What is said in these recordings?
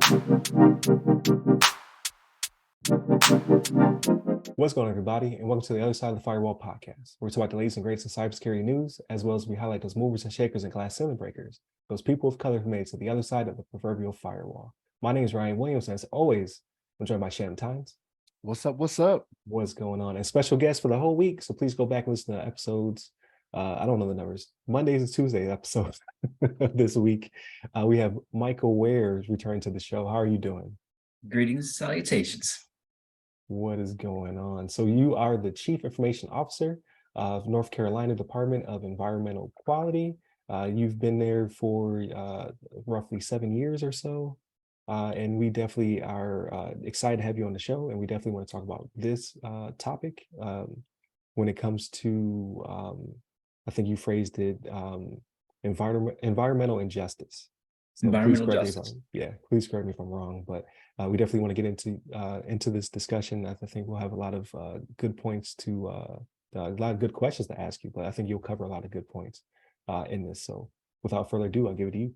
What's going on, everybody, and welcome to the Other Side of the Firewall podcast, where we talk about the latest and greatest in cybersecurity news, as well as we highlight those movers and shakers and glass ceiling breakers, those people of color who made it to the other side of the proverbial firewall. My name is Ryan Williams, and as always, I'm joined by Shannon Tynes. What's up? What's up? What's going on? And special guest for the whole week, so please go back and listen to episodes. I don't know the numbers. Mondays and Tuesdays episodes this week. We have Michael Ware returning to the show. How are you doing? Greetings and salutations. What is going on? So you are the Chief Information Officer of North Carolina Department of Environmental Quality. You've been there for roughly 7 years or so. And we definitely are excited to have you on the show. And we definitely want to talk about this topic when it comes to, I think you phrased it, environmental injustice. So environmental justice. Please correct me if I'm wrong, but we definitely want to get into this discussion. I think we'll have a lot of good points to a lot of good questions to ask you, but I think you'll cover a lot of good points in this. So without further ado, I'll give it to you.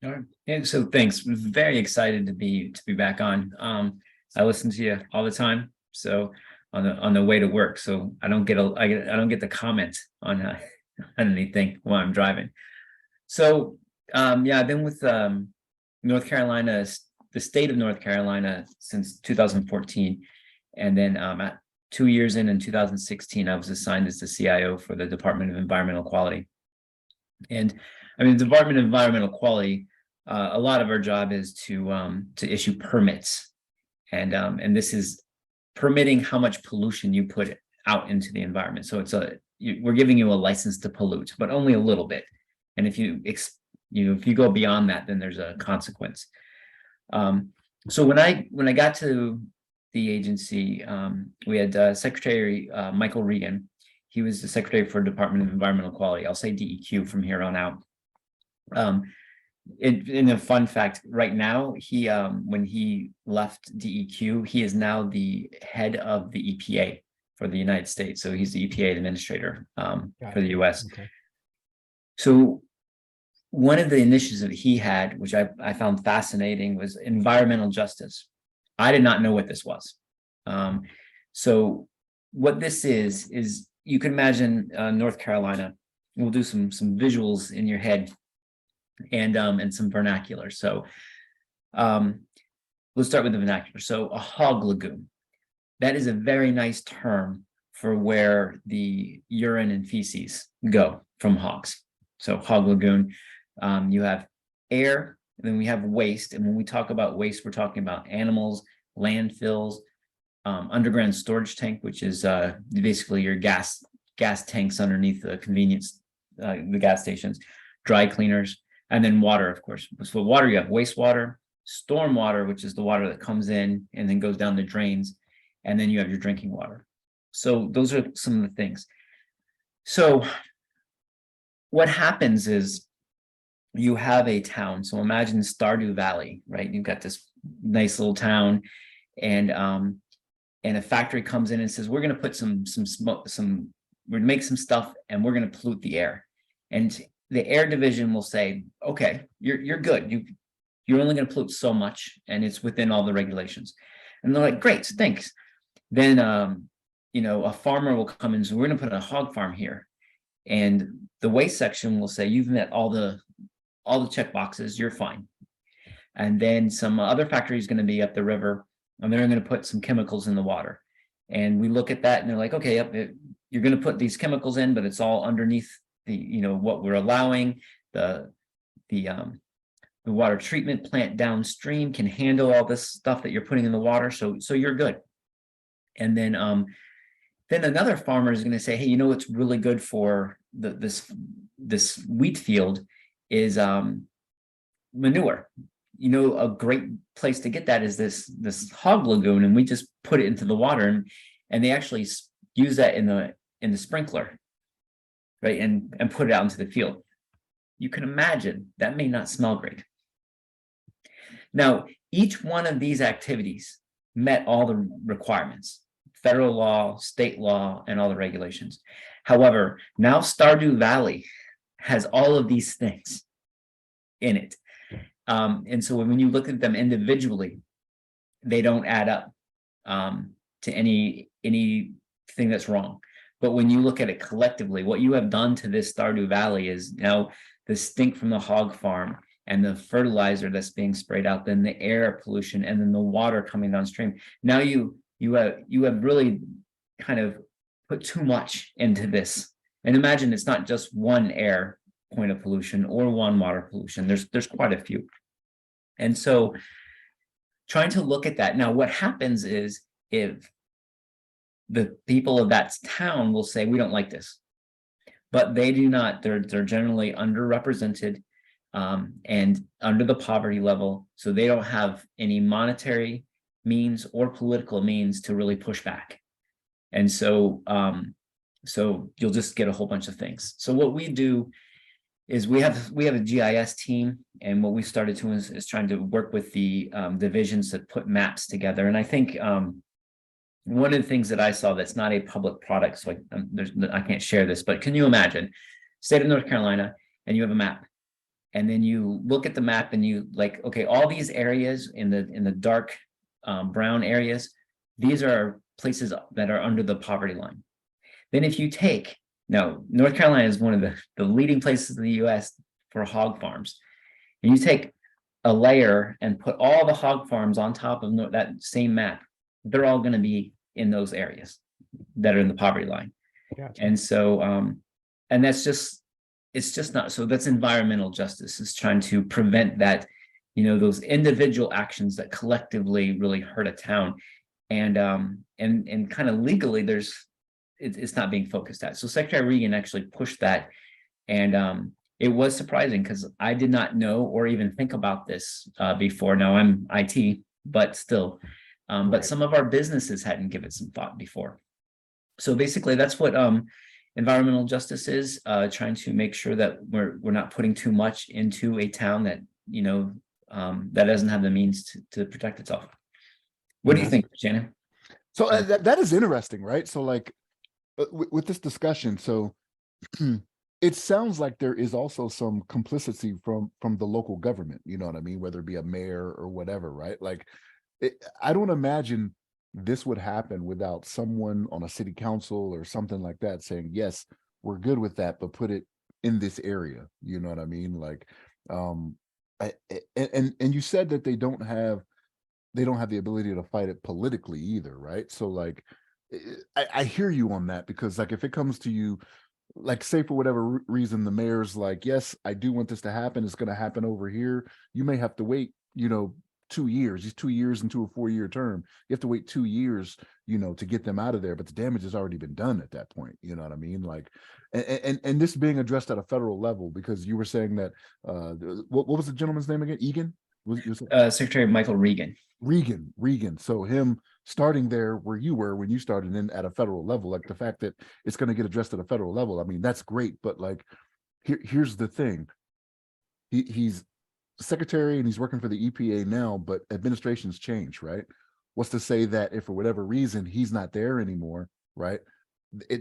All right. And so thanks. Very excited to be back on. I listen to you all the time. So on the way to work. So I don't get the comment on anything while I'm driving. So I've been with North Carolina, the state of North Carolina, since 2014. And then at 2 years in 2016, I was assigned as the CIO for the Department of Environmental Quality. And I mean, the Department of Environmental Quality, a lot of our job is to issue permits. And this is permitting how much pollution you put out into the environment. So we're giving you a license to pollute, but only a little bit. And if you go beyond that, then there's a consequence. So when I got to the agency, we had Secretary Michael Regan. He was the Secretary for Department of Environmental Quality. I'll say DEQ from here on out. In a fun fact, right now, when he left DEQ, he is now the head of the EPA for the United States. So he's the EPA administrator for the US. Okay. So one of the initiatives that he had, which I found fascinating, was environmental justice. I did not know what this was. So what this is you can imagine North Carolina. We'll do some visuals in your head and some vernacular. So we'll start with the vernacular. So a hog lagoon. That is a very nice term for where the urine and feces go from hogs. So hog lagoon. You have air, and then we have waste. And when we talk about waste, we're talking about animals, landfills, underground storage tank, which is basically your gas tanks underneath the convenience, the gas stations, dry cleaners, and then water, of course. So water, you have wastewater, storm water, which is the water that comes in and then goes down the drains, and then you have your drinking water. So those are some of the things. So what happens is, you have a town. So imagine Stardew Valley, right? You've got this nice little town, and a factory comes in and says, we're going to put some smoke, we're going to make some stuff, and we're going to pollute the air. And the air division will say, okay, you're good. You're only going to pollute so much, and it's within all the regulations. And they're like, great, thanks. Then a farmer will come in and say, we're going to put a hog farm here. And the waste section will say, you've met all the check boxes, you're fine. And then some other factory is going to be up the river, and they're going to put some chemicals in the water. And we look at that and they're like, okay, you're going to put these chemicals in, but it's all underneath the, what we're allowing. The water treatment plant downstream can handle all this stuff that you're putting in the water. So you're good. And then another farmer is going to say, hey, what's really good for this wheat field is manure. A great place to get that is this hog lagoon, and we just put it into the water, and they actually use that in the sprinkler, right, and put it out into the field. You can imagine that may not smell great. Now, each one of these activities met all the requirements, federal law, state law, and all the regulations. However, now Stardew Valley has all of these things in it. And so when you look at them individually, they don't add up to anything that's wrong. But when you look at it collectively, what you have done to this Stardew Valley is now the stink from the hog farm and the fertilizer that's being sprayed out, then the air pollution, and then the water coming downstream. Now you have really kind of put too much into this. And imagine it's not just one air point of pollution or one water pollution. There's quite a few. And so trying to look at that. Now, what happens is if the people of that town will say, we don't like this, but they do not, they're generally underrepresented and under the poverty level. So they don't have any monetary means or political means to really push back. And so, so you'll just get a whole bunch of things. So what we do is we have a GIS team, and what we started to is trying to work with the divisions that put maps together. And I think one of the things that I saw that's not a public product, so I can't share this, but can you imagine state of North Carolina, and you have a map, and then you look at the map and you like, okay, all these areas in the dark brown areas, these are places that are under the poverty line. Then if you take, now North Carolina is one of the leading places in the US for hog farms, and you take a layer and put all the hog farms on top of that same map, they're all going to be in those areas that are in the poverty line. Gotcha. And so and that's just, it's just not, so that's environmental justice, is trying to prevent that, you know, those individual actions that collectively really hurt a town. And kind of legally it's not being focused at. So Secretary Regan actually pushed that, and it was surprising because I did not know or even think about this before. Now I'm IT, but still, but some of our businesses hadn't given it some thought before. So basically that's what environmental justice is, trying to make sure that we're not putting too much into a town that, you know, that doesn't have the means to protect itself. What do you think, Shannon? So that is interesting, right? So like with this discussion, so it sounds like there is also some complicity from the local government, you know what I mean? Whether it be a mayor or whatever, right? Like I don't imagine this would happen without someone on a city council or something like that saying, yes, we're good with that, but put it in this area, you know what I mean? Like and you said that they don't have the ability to fight it politically either, right? So like I hear you on that, because like if it comes to you, like say for whatever reason the mayor's like, yes, I do want this to happen, it's going to happen over here, you may have to wait, you know, 2 years, these 2 years into a 4-year term, you have to wait 2 years, you know, to get them out of there, but the damage has already been done at that point, you know what I mean? Like and this being addressed at a federal level, because you were saying that what was the gentleman's name again? Egan? Secretary Michael Regan. Regan. So him starting there where you were when you started in at a federal level, like the fact that it's going to get addressed at a federal level, I mean, that's great. But like, here's the thing. He's secretary and he's working for the EPA now, but administrations change, right? What's to say that if for whatever reason he's not there anymore, right?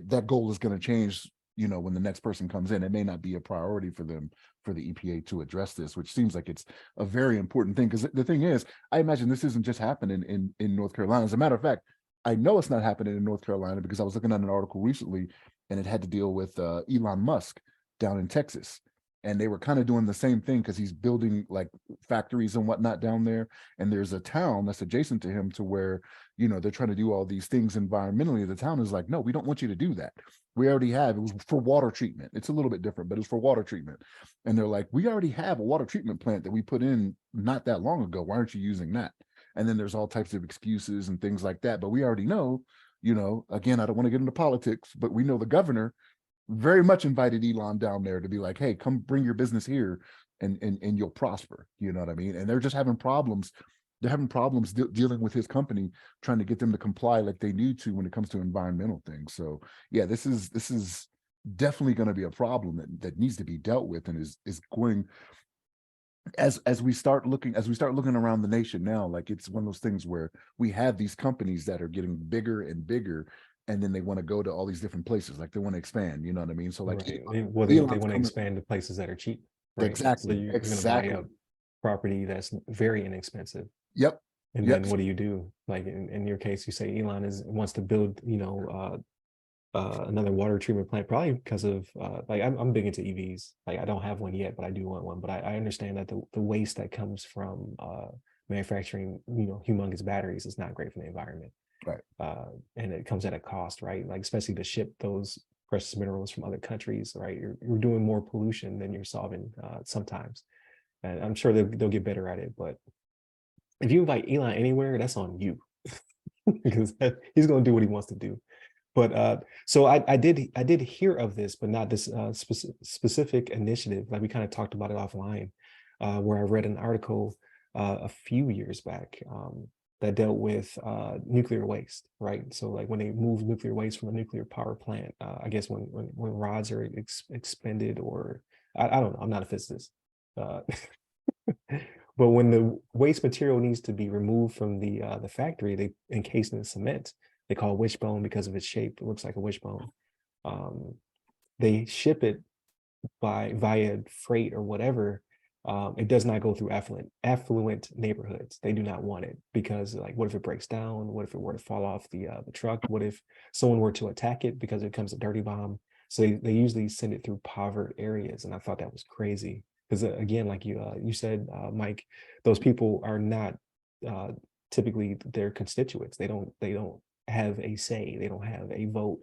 That goal is going to change, you know, when the next person comes in. It may not be a priority for them, for the EPA to address this, which seems like it's a very important thing. Because the thing is, I imagine this isn't just happening in North Carolina. As a matter of fact, I know it's not happening in North Carolina because I was looking at an article recently and it had to deal with Elon Musk down in Texas. And they were kind of doing the same thing because he's building like factories and whatnot down there. And there's a town that's adjacent to him to where, you know, they're trying to do all these things environmentally. The town is like, no, we don't want you to do that. We already have, it was for water treatment. It's a little bit different, but it's for water treatment. And they're like, we already have a water treatment plant that we put in not that long ago. Why aren't you using that? And then there's all types of excuses and things like that. But we already know, you know, again, I don't want to get into politics, but we know the governor very much invited Elon down there to be like, hey, come bring your business here and you'll prosper. You know what I mean? And they're just having problems. They're having problems dealing with his company, trying to get them to comply like they need to when it comes to environmental things. So yeah, this is definitely going to be a problem that needs to be dealt with, and is going as we start looking around the nation now. Like it's one of those things where we have these companies that are getting bigger and bigger, and then they want to go to all these different places, like they want to expand, you know what I mean? So like, right. They want to expand to places that are cheap. Right? Exactly. So you're going to buy up property that's very inexpensive. Yep. And Yep. then what do you do? Like in your case, you say Elon wants to build, another water treatment plant, probably because of like I'm big into EVs. Like I don't have one yet, but I do want one. But I understand that the waste that comes from manufacturing, humongous batteries is not great for the environment. Right. And it comes at a cost, right? Like especially to ship those precious minerals from other countries, right? You're doing more pollution than you're solving sometimes. And I'm sure they'll get better at it. But if you invite Elon anywhere, that's on you because he's going to do what he wants to do. But so I did hear of this, but not this specific initiative. Like we kind of talked about it offline, where I read an article a few years back that dealt with nuclear waste, right? So like when they move nuclear waste from a nuclear power plant, I guess when rods are expended, or I don't know, I'm not a physicist. But when the waste material needs to be removed from the factory, they encase it in cement. They call it wishbone because of its shape. It looks like a wishbone. They ship it via freight or whatever. It does not go through affluent neighborhoods. They do not want it because, like, what if it breaks down? What if it were to fall off the truck? What if someone were to attack it because it becomes a dirty bomb? So they usually send it through impoverished areas, and I thought that was crazy because again, like you said, Mike, those people are not typically their constituents. They don't have a say. They don't have a vote.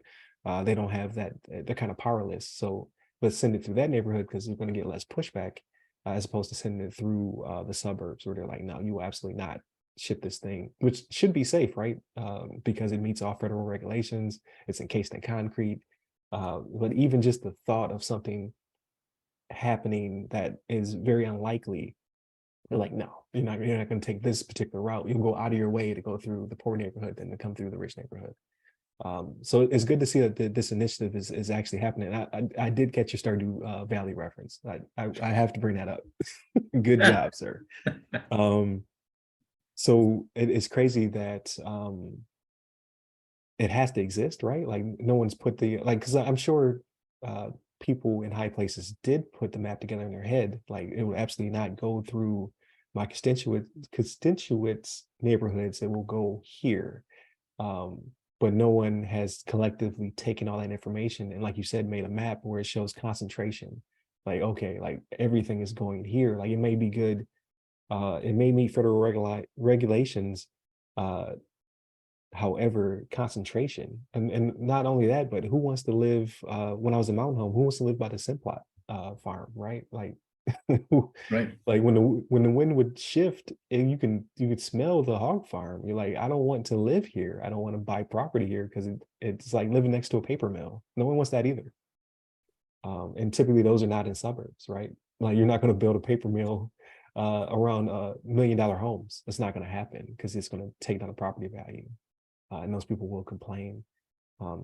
They don't have that. They're kind of powerless. So let's send it through that neighborhood because you're going to get less pushback as opposed to sending it through the suburbs where they're like, no, you will absolutely not ship this thing, which should be safe, right? Because it meets all federal regulations. It's encased in concrete. But even just the thought of something happening that is very unlikely, they're like, no, you're not going to take this particular route. You'll go out of your way to go through the poor neighborhood than to come through the rich neighborhood. So it's good to see that this initiative is actually happening. I did catch your Stardew Valley reference. I have to bring that up. Good job, sir. So it's crazy that it has to exist, right? Like no one's put because I'm sure people in high places did put the map together in their head. Like it would absolutely not go through my constituents neighborhoods. It will go here. But no one has collectively taken all that information and, like you said, made a map where it shows concentration. Like, okay, like everything is going here. Like it may be good. It may meet federal regulations. However, concentration, and not only that, but who wants to live? When I was in Mountain Home, who wants to live by the Simplot farm, right? Like, Right. like when the wind would shift, and you could smell the hog farm. You're like, I don't want to live here. I don't want to buy property here because it's like living next to a paper mill. No one wants that either. And typically those are not in suburbs, right? Like you're not going to build a paper mill around $1 million homes. That's not going to happen because it's going to take down the property value. And those people will complain.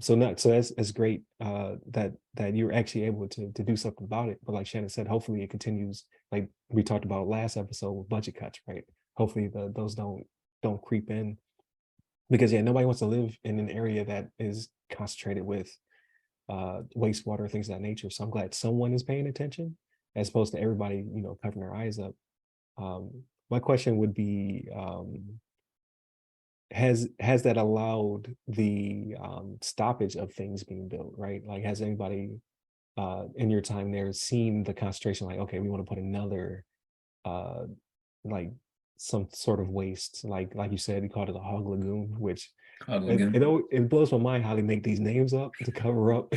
So that's great that you're actually able to do something about it. But like Shannon said, hopefully it continues. Like we talked about last episode with budget cuts, right? Hopefully those don't creep in, because nobody wants to live in an area that is concentrated with wastewater, things of that nature. So I'm glad someone is paying attention as opposed to everybody covering their eyes up. My question would be, has that allowed the stoppage of things being built, right? Like has anybody in your time there seen the concentration, like, okay, we want to put another like some sort of waste, like you said, you called it a hog lagoon, which it blows my mind how they make these names up to cover up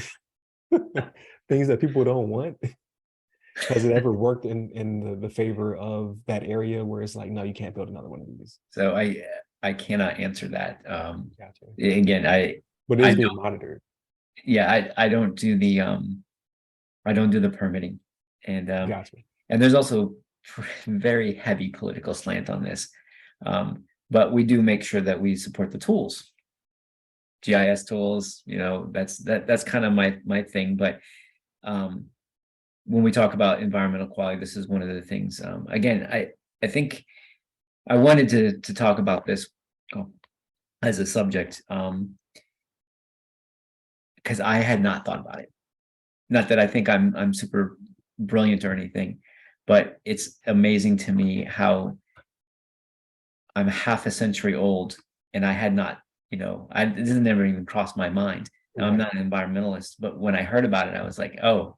things that people don't want. Has it ever worked in the favor of that area where it's like, no, you can't build another one of these? So I cannot answer that. Gotcha. Again, But it is being monitored. Yeah, I don't do the permitting, and Gotcha. and there's also very heavy political slant on this, but we do make sure that we support the tools, GIS tools. That's kind of my thing. But when we talk about environmental quality, this is one of the things. Again, I think I wanted to talk about this as a subject because I had not thought about it. Not that I think I'm super brilliant or anything, but it's amazing to me how I'm half a century old and I had not, this has never even crossed my mind. Now, I'm Right. not an environmentalist, but when I heard about it, I was like, oh,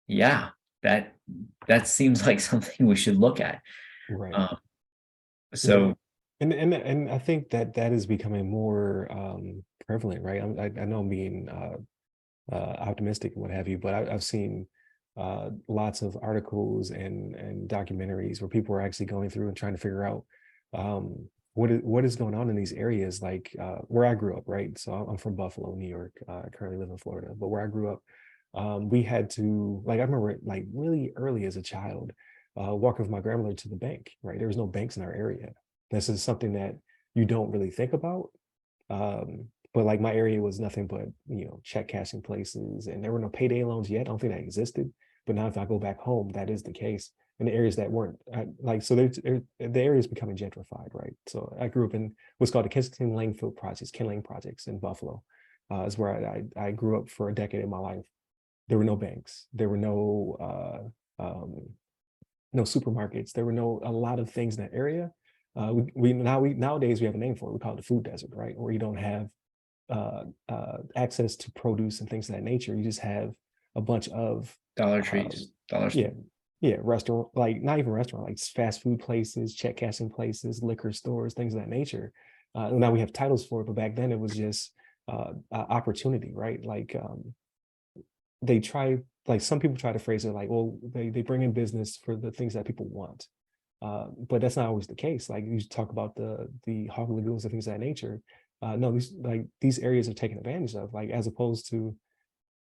yeah, that seems like something we should look at. Right. Um, Yeah. so And I think that that is becoming more prevalent, right? I know I'm being optimistic and what have you, but I've seen lots of articles and documentaries where people are actually going through and trying to figure out what is going on in these areas, like where I grew up, right? So I'm from Buffalo, New York. I currently live in Florida, but where I grew up, we had to, like, I remember like really early as a child, walking with my grandmother to the bank, right? There was no banks in our area. This is something that you don't really think about. But like my area was nothing but, check cashing places, and there were no payday loans yet. I don't think that existed. But now if I go back home, that is the case. In the areas that weren't like, so the area is becoming gentrified, right? So I grew up in what's called the Kensington Langfield projects, Ken Lane projects in Buffalo. Is where I grew up for a decade of my life. There were no banks. There were no supermarkets. There were a lot of things in that area. Nowadays we have a name for it. We call it the food desert, right? Where you don't have access to produce and things of that nature. You just have a bunch of Dollar um, Trees, Dollar yeah, yeah, restaurant, like not even restaurant, like fast food places, check cashing places, liquor stores, things of that nature. Now we have titles for it, but back then it was just opportunity, right? Like they try, like some people try to phrase it like, well, they bring in business for the things that people want. But that's not always the case. Like you talk about the hog lagoons and things of that nature. No, these areas are taken advantage of, like as opposed to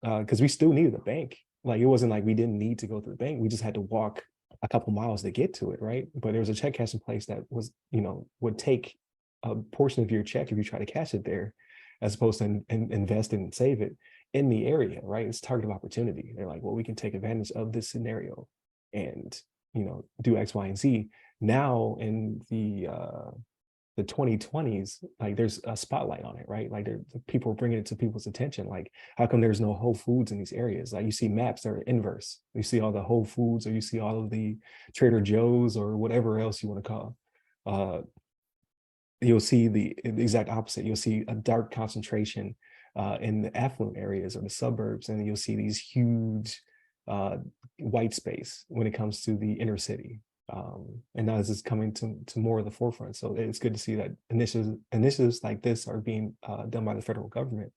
because we still needed a bank. Like it wasn't like we didn't need to go to the bank. We just had to walk a couple miles to get to it, right? But there was a check cashing place that was, would take a portion of your check if you try to cash it there, as opposed to invest and save it in the area, right? It's target of opportunity. They're like, well, we can take advantage of this scenario and do X, Y, and Z. Now in the 2020s, like there's a spotlight on it, right? Like people are bringing it to people's attention. Like, how come there's no Whole Foods in these areas? Like you see maps that are inverse. You see all the Whole Foods, or you see all of the Trader Joe's or whatever else you want to call. You'll see the exact opposite. You'll see a dark concentration in the affluent areas or the suburbs, and you'll see these huge white space when it comes to the inner city. And now this is coming to more of the forefront. So it's good to see that initiatives like this are being done by the federal government,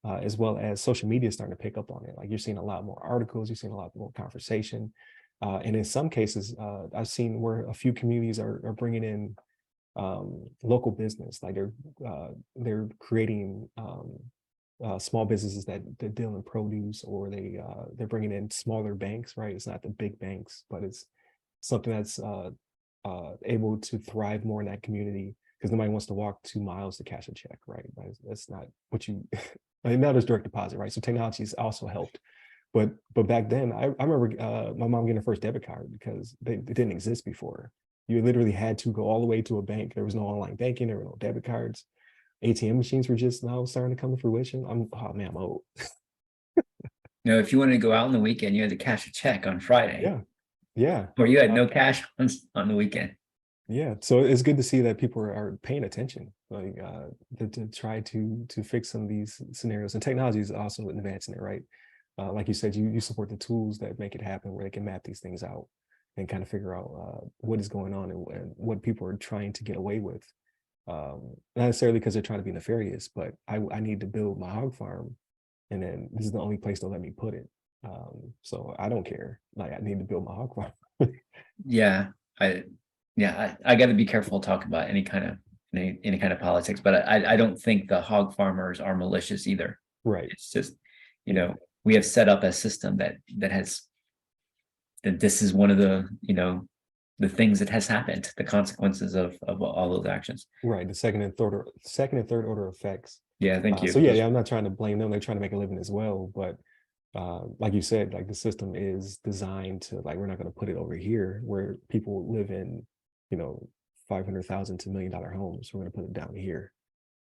as well as social media starting to pick up on it. Like you're seeing a lot more articles, you're seeing a lot more conversation. And in some cases, I've seen where a few communities are bringing in local business, like they're creating small businesses that deal in produce, or they're bringing in smaller banks, right? It's not the big banks, but it's something that's able to thrive more in that community, because nobody wants to walk 2 miles to cash a check, right? That's not what you. Like now there's direct deposit, right? So technology's also helped, but back then I remember my mom getting her first debit card because they didn't exist before. You literally had to go all the way to a bank. There was no online banking. There were no debit cards. ATM machines were just now starting to come to fruition. Oh man, I'm old. If you wanted to go out on the weekend, you had to cash a check on Friday, Yeah, yeah, or you had no cash on the weekend. yeah. So it's good to see that people are paying attention, like to try to fix some of these scenarios. And technology is also advancing it, right? Like you said, you support the tools that make it happen, where they can map these things out and kind of figure out what is going on and what people are trying to get away with. Not necessarily because they're trying to be nefarious, but I need to build my hog farm, and then this is the only place they'll let me put it. So I don't care. Like I need to build my hog farm. Yeah, I I got to be careful talking about any kind of politics, but I don't think the hog farmers are malicious either. Right. It's just, Yeah. we have set up a system that this is one of the things that has happened, the consequences of all those actions. Right. The second and third order effects. Yeah, thank you. So yeah, I'm not trying to blame them. They're trying to make a living as well. But like you said, like the system is designed to, like, we're not going to put it over here where people live in, 500,000 to $1 million homes. We're going to put it down here,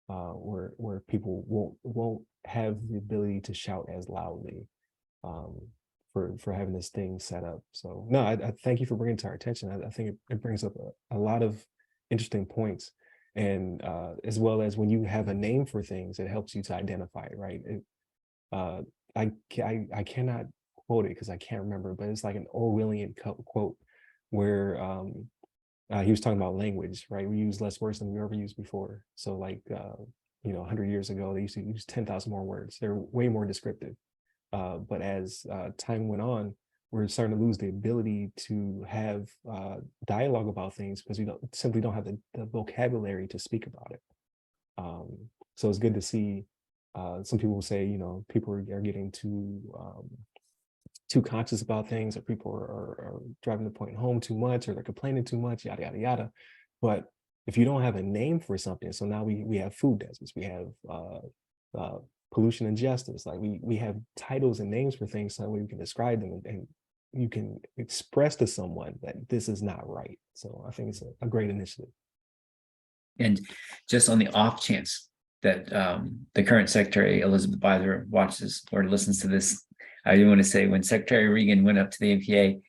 where people won't have the ability to shout as loudly. for having this thing set up. So no, I thank you for bringing it to our attention. I think it brings up a lot of interesting points, and as well as when you have a name for things, it helps you to identify it, right? Uh, I cannot quote it because I can't remember, but it's like an Orwellian quote where he was talking about language, right? We use less words than we ever used before. So like, 100 years ago, they used to use 10,000 more words. They're way more descriptive. But as time went on, we're starting to lose the ability to have dialogue about things because we simply don't have the vocabulary to speak about it. So it's good to see. Some people will say, people are getting too conscious about things, or people are driving the point home too much, or they're complaining too much, yada yada yada. But if you don't have a name for something, so now we have food deserts, we have pollution and justice, like we have titles and names for things so that we can describe them, and you can express to someone that this is not right. So I think it's a great initiative. And just on the off chance that the current Secretary Elizabeth Beiser watches or listens to this, I do want to say when Secretary Regan went up to the NPA,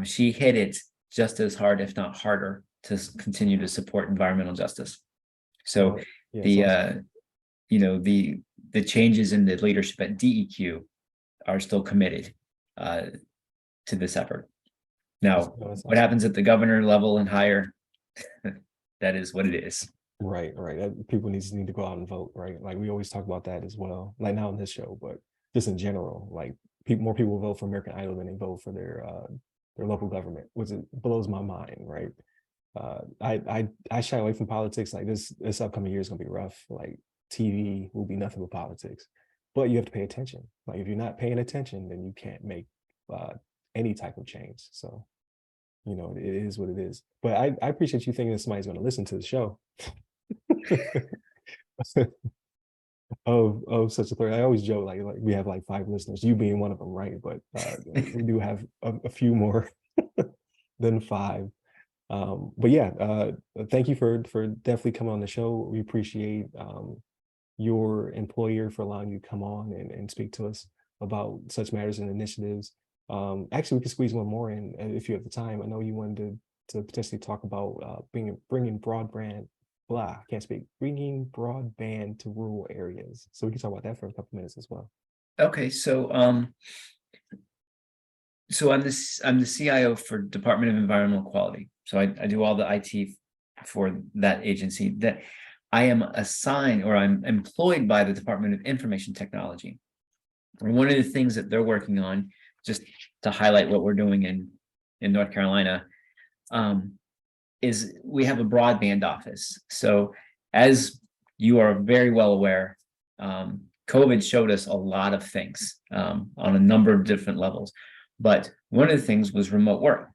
she hit it just as hard, if not harder, to continue to support environmental justice. So the changes in the leadership at DEQ are still committed to this effort. Now, what happens at the governor level and higher, that is what it is. Right. People need to go out and vote, right? Like we always talk about that as well, like not on this show, but just in general, like more people vote for American Idol than they vote for their local government, which blows my mind, right? I shy away from politics. Like this upcoming year is gonna be rough. Like TV will be nothing but politics, but you have to pay attention. Like if you're not paying attention, then you can't make any type of change. So it is what it is. But I appreciate you thinking that somebody's going to listen to the show. of such a threat. I always joke like we have like 5 listeners, you being one of them, right? But we do have a few more than 5. But yeah, thank you for definitely coming on the show. We appreciate your employer for allowing you to come on and speak to us about such matters and initiatives. Actually, we can squeeze one more in if you have the time. I know you wanted to potentially talk about bringing broadband. I can't speak. Bringing broadband to rural areas. So we can talk about that for a couple minutes as well. Okay, so I'm the CIO for Department of Environmental Quality. So I do all the IT for that agency. That I am assigned, or I'm employed by the Department of Information Technology. And one of the things that they're working on, just to highlight what we're doing in North Carolina, is we have a broadband office. So as you are very well aware, COVID showed us a lot of things on a number of different levels. But one of the things was remote work.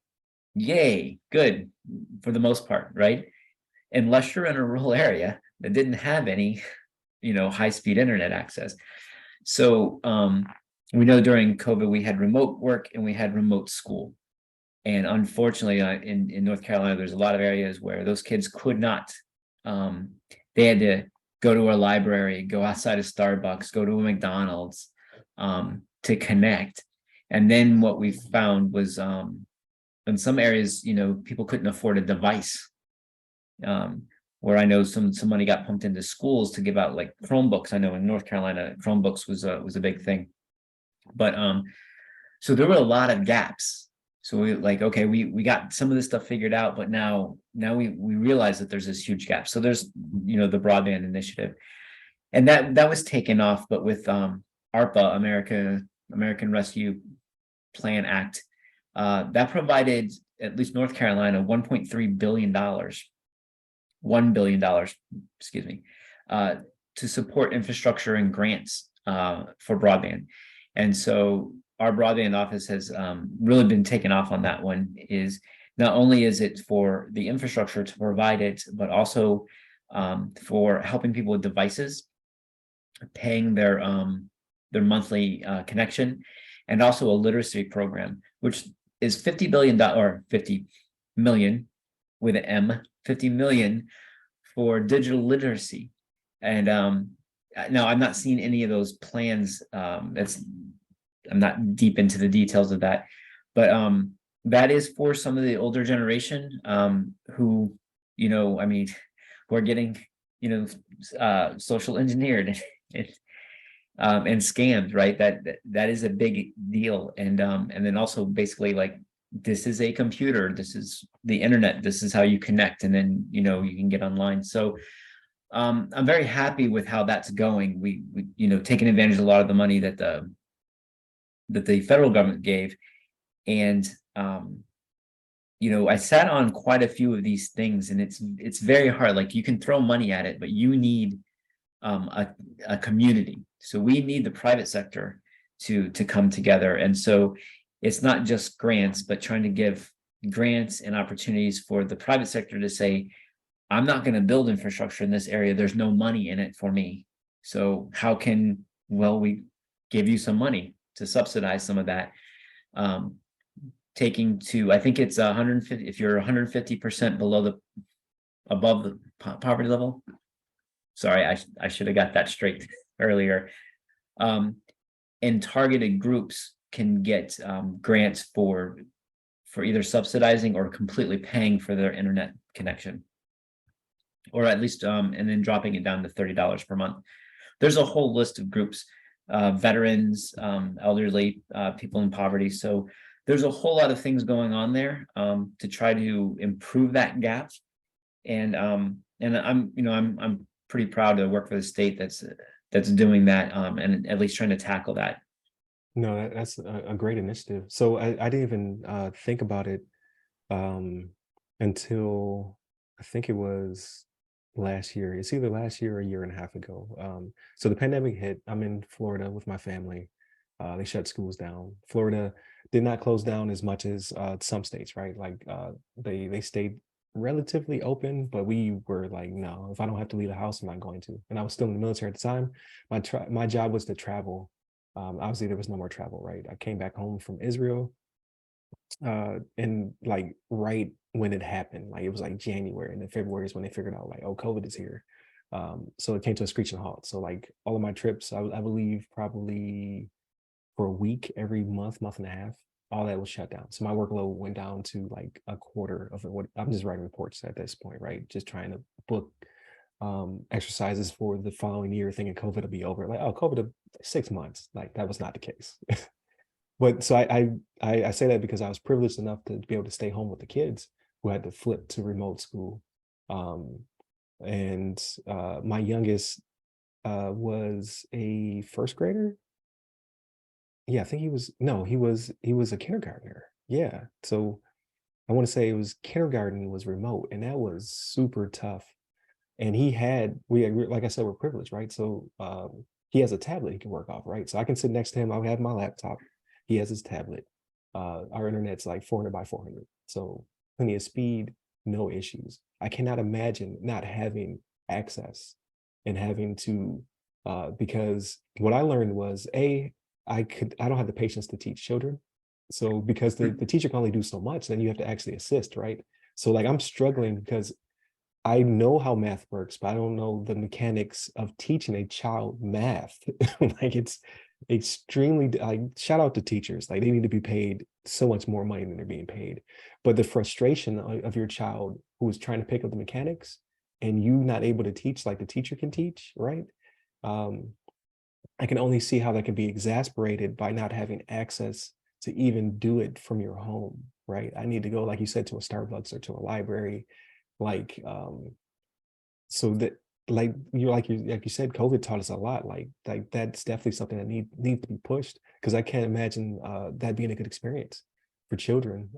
Yay, good for the most part, right? Unless you're in a rural area that didn't have any, high-speed internet access. So we know during COVID, we had remote work and we had remote school. And unfortunately, in North Carolina, there's a lot of areas where those kids could not. They had to go to a library, go outside of Starbucks, go to a McDonald's to connect. And then what we found was in some areas, people couldn't afford a device. Where I know some money got pumped into schools to give out like Chromebooks. I know in North Carolina, Chromebooks was a big thing. But so there were a lot of gaps. So we got some of this stuff figured out, but now we realize that there's this huge gap. So there's the broadband initiative, and that was taken off, but with ARPA, American Rescue Plan Act, that provided at least North Carolina $1.3 billion, $1 billion, excuse me, to support infrastructure and grants for broadband. And so our broadband office has really been taken off on that one. Is not only is it for the infrastructure to provide it, but also for helping people with devices, paying their monthly connection, and also a literacy program, which is $50 billion or 50 million with an M, 50 million for digital literacy. And now I've not seen any of those plans. I'm not deep into the details of that, but that is for some of the older generation who, I mean, who are getting, social engineered and scammed, right? That is a big deal. And then also basically like, this is a computer, this is the internet, this is how you connect, and then you can get online. So I'm very happy with how that's going. We taking advantage of a lot of the money that the federal government gave. And I sat on quite a few of these things, and it's very hard. Like, you can throw money at it, but you need a community. So we need the private sector to come together. And so it's not just grants, but trying to give grants and opportunities for the private sector to say, I'm not going to build infrastructure in this area. There's no money in it for me. So how can, we give you some money to subsidize some of that. Taking to, I think it's 150, if you're 150% above the poverty level. Sorry, I should have got that straight earlier. And targeted groups can get grants for either subsidizing or completely paying for their internet connection, or at least and then dropping it down to $30 per month. There's a whole list of groups, veterans, elderly, people in poverty. So there's a whole lot of things going on there to try to improve that gap. And I'm pretty proud to work for the state that's doing that, and at least trying to tackle that. No, that's a great initiative. So I didn't even think about it until I think it was last year. It's either last year or a year and a half ago. So the pandemic hit. I'm in Florida with my family. They shut schools down. Florida did not close down as much as some states, right? Like they stayed relatively open, but we were like, no, if I don't have to leave the house, I'm not going to. And I was still in the military at the time. My job was to travel. Obviously, there was no more travel, right? I came back home from Israel, and like right when it happened, like it was like January, and then February is when they figured out like, oh, COVID is here. So it came to a screeching halt. So like all of my trips, I believe probably for a week, every month and a half, all that was shut down. So my workload went down to like a quarter of what I'm just writing reports at this point, right? Just trying to book exercises for the following year, thinking COVID will be over. Like, oh, COVID 6 months. Like that was not the case. But so I say that because I was privileged enough to be able to stay home with the kids who had to flip to remote school. And my youngest was a first grader. Yeah, I think he was a kindergartner. Yeah. So I want to say it was kindergarten was remote, and that was super tough. And like I said, we're privileged, right? So he has a tablet he can work off, right? So I can sit next to him. I'll have my laptop. He has his tablet. Our internet's like 400 by 400. So plenty of speed, no issues. I cannot imagine not having access and having to, because what I learned was I don't have the patience to teach children. So because the teacher can only do so much, then you have to actually assist, right? So like I'm struggling because I know how math works, but I don't know the mechanics of teaching a child math. Like it's extremely, like, shout out to teachers. Like they need to be paid so much more money than they're being paid. But the frustration of your child who is trying to pick up the mechanics and you not able to teach like the teacher can teach, right? I can only see how that can be exasperated by not having access to even do it from your home, right? I need to go, like you said, to a Starbucks or to a library, like so that like you said, COVID taught us a lot. Like that's definitely something that needs to be pushed, because I can't imagine that being a good experience for children.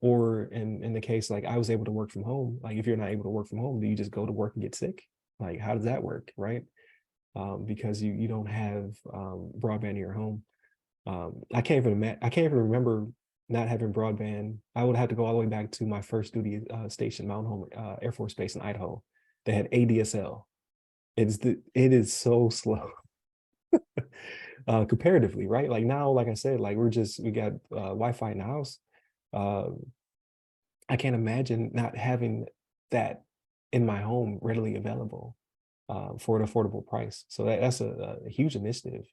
Or in the case, like I was able to work from home. Like if you're not able to work from home, do you just go to work and get sick? Like how does that work, right? Because you don't have broadband in your home. I can't even remember not having broadband. I would have to go all the way back to my first duty station, Mount Homer Air Force Base in Idaho. They had ADSL. It is so slow comparatively, right? Like now, like I said, like we got Wi-Fi in the house. I can't imagine not having that in my home readily available for an affordable price. So that's a huge initiative.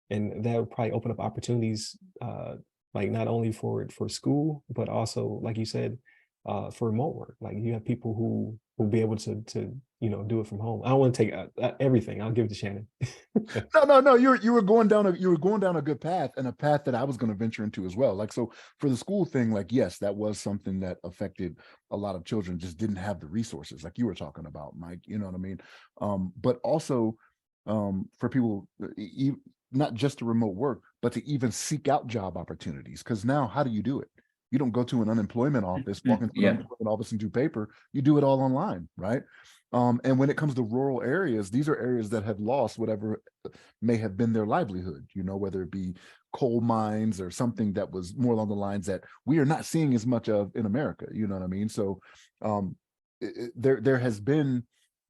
And that would probably open up opportunities, like not only for school, but also, like you said, for remote work. Like you have people who will be able to do it from home. I don't want to take everything. I'll give it to Shannon. No. You were going down a good path, and a path that I was going to venture into as well. Like, so for the school thing, like, yes, that was something that affected a lot of children, just didn't have the resources like you were talking about, Mike. You know what I mean? But also for people, not just to remote work, but to even seek out job opportunities. Because now, how do you do it? You don't go to an unemployment office, walk into an unemployment office and do paper. You do it all online, right? And when it comes to rural areas, these are areas that have lost whatever may have been their livelihood, whether it be coal mines or something that was more along the lines that we are not seeing as much of in America. You know what I mean? So there has been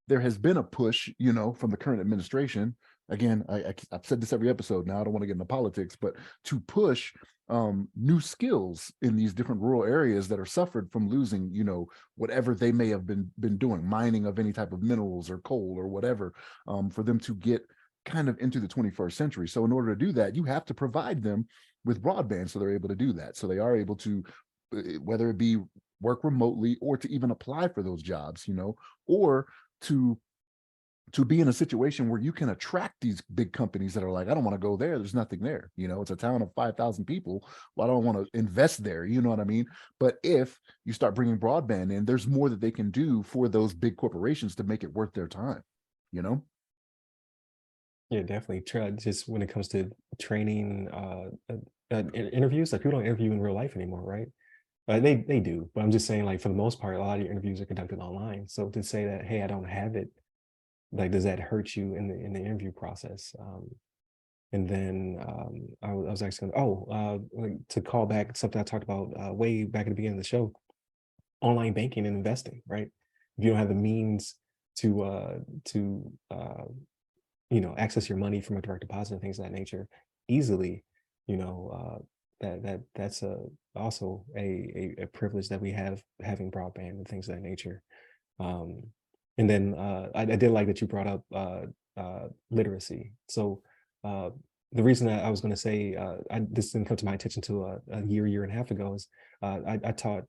a push, from the current administration. Again, I've said this every episode now, I don't want to get into politics, but to push new skills in these different rural areas that are suffered from losing, whatever they may have been doing, mining of any type of minerals or coal or whatever, for them to get kind of into the 21st century. So in order to do that, you have to provide them with broadband so they're able to do that. So they are able to, whether it be work remotely or to even apply for those jobs, or to be in a situation where you can attract these big companies that are like, I don't want to go there. There's nothing there. It's a town of 5,000 people. Well, I don't want to invest there. You know what I mean? But if you start bringing broadband in, there's more that they can do for those big corporations to make it worth their time, Yeah, definitely. Just when it comes to training, interviews, like people don't interview in real life anymore, right? They do, but I'm just saying, like, for the most part, a lot of your interviews are conducted online. So to say that, hey, I don't have it, like, does that hurt you in the interview process? And then I was actually like, to call back something I talked about way back at the beginning of the show, online banking and investing, right? If you don't have the means to access your money from a direct deposit and things of that nature easily, that's also a privilege that we have, having broadband and things of that nature. And then I did like that you brought up literacy. So the reason that I was going to say this didn't come to my attention until a year and a half ago is I taught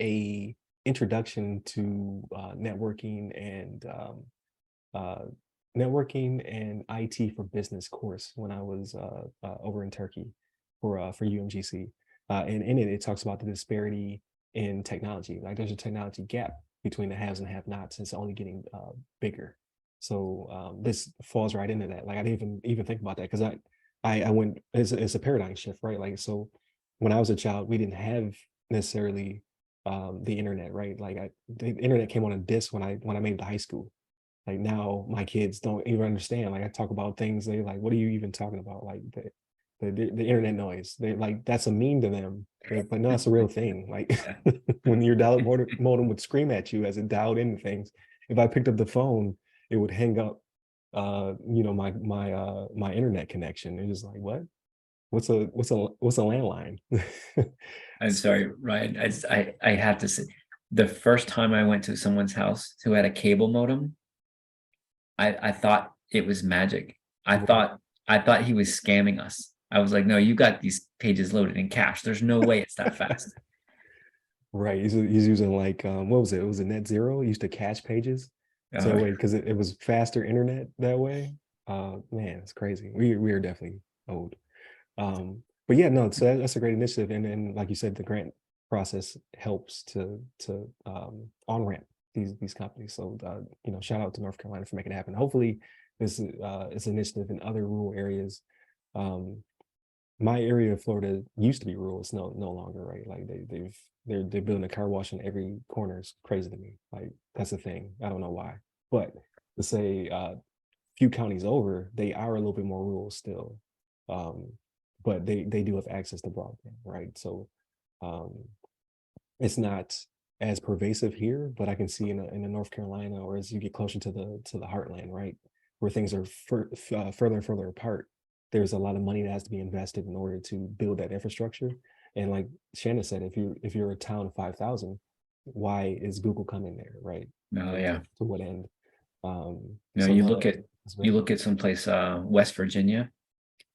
a introduction to networking and IT for business course when I was over in Turkey for UMGC. And in it talks about the disparity in technology. Like, there's a technology gap between the haves and have-nots. It's only getting bigger. So this falls right into that. Like, I didn't even think about that, because I went, it's a paradigm shift, right? Like, so when I was a child, we didn't have necessarily the internet, right? Like, the internet came on a disc when I made it to high school. Like, now my kids don't even understand. Like, I talk about things, they like, what are you even talking about? Like, the internet noise. They like, that's a meme to them. But no, it's a real thing. Like, when your dial-up modem would scream at you as it dialed into things. If I picked up the phone, it would hang up my internet connection. It was like, what? What's a landline? I'm So, sorry, Ryan. I have to say, the first time I went to someone's house who had a cable modem, I thought it was magic. I thought he was scamming us. I was like, no, you got these pages loaded in cache. There's no way it's that fast. right. He's using, like, what was it? It was a net zero. He used to cache pages. So that way, because it was faster internet that way. Man, it's crazy. We are definitely old. But yeah, no, so that's a great initiative. And like you said, the grant process helps to on-ramp these companies. So shout out to North Carolina for making it happen. Hopefully this is an initiative in other rural areas. My area of Florida used to be rural. It's no longer, right? Like, they're building a car wash in every corner. It's crazy to me. Like, that's the thing. I don't know why. But to say few counties over, they are a little bit more rural still. But they do have access to broadband, right? So it's not as pervasive here, but I can see in the North Carolina, or as you get closer to the heartland, right, where things are further and further apart, there's a lot of money that has to be invested in order to build that infrastructure. And like Shannon said, if you're a town of 5,000, why is Google coming there, right? Oh yeah. To what end? You know, So you no, look at that's very cool. someplace West Virginia,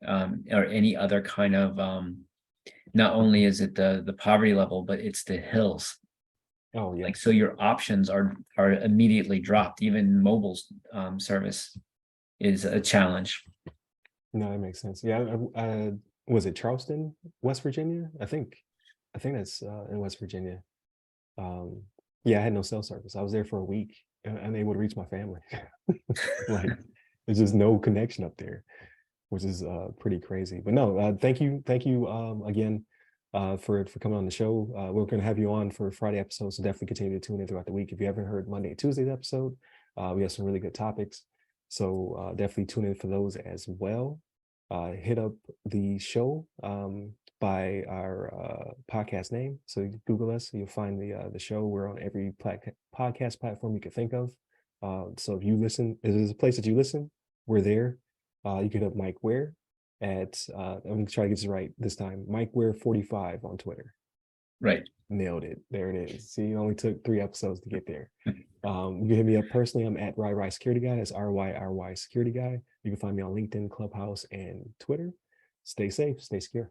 or any other kind of not only is it the poverty level, but it's the hills. Oh Like, yes. so your options are immediately dropped. Even mobile's service is a challenge. No, that makes sense. Yeah, was it Charleston, West Virginia? I think that's in West Virginia. Um, yeah, I had no cell service. I was there for a week and unable to reach my family. Like, there's just no connection up there, which is pretty crazy. But no, thank you again for coming on the show. We're going to have you on for Friday episodes, so definitely continue to tune in throughout the week. If you haven't heard Monday and Tuesday's episode, we have some really good topics. So definitely tune in for those as well. Hit up the show by our podcast name. So you Google us, you'll find the show. We're on every podcast platform you could think of. So if you listen, if there's a place that you listen, we're there. You can hit up Mike Ware at I'm gonna try to get this right this time. Mike Ware 45 on Twitter. Right. Nailed it. There it is. See, it only took 3 episodes to get there. You can hit me up personally. I'm at RY Security Guy. That's RYRY Security Guy. You can find me on LinkedIn, Clubhouse, and Twitter. Stay safe, stay secure.